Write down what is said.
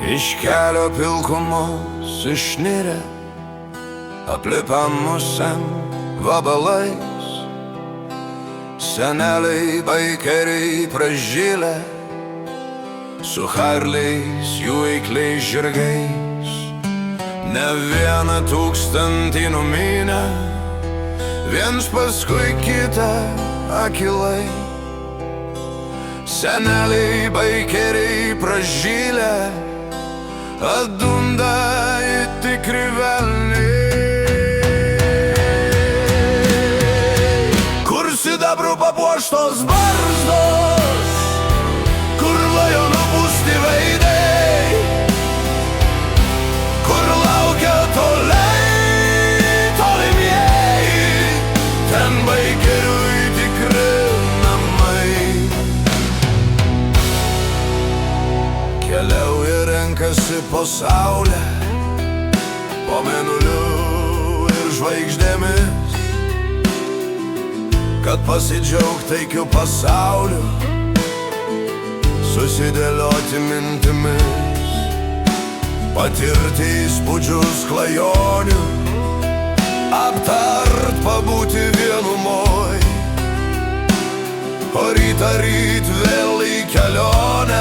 Iš kelio pilkumos išnirę, aplipamusiam vabalais, seneliai baikeriai pražylę, su harliais jų eikliais žirgais, ne vieną tūkstantį numynę, viens paskui kitą akilai. Seneliai baikeriai pražylę, atdunda į tikri velniai, kur sidabru papuoštos barzdos, kur lajonų pūsti veidai, kur laukia tolimieji, ten baikeriui tikri namai. Keliauja renkasi po saulę, po mėnuliu ir žvaigždėmis, kad pasidžiaugt taikiu pasauliu, susidėlioti mintimis, patirti įspūdžius klajonių, aptart pabūti vienumoj, o rytą ryt vėl į kelionę.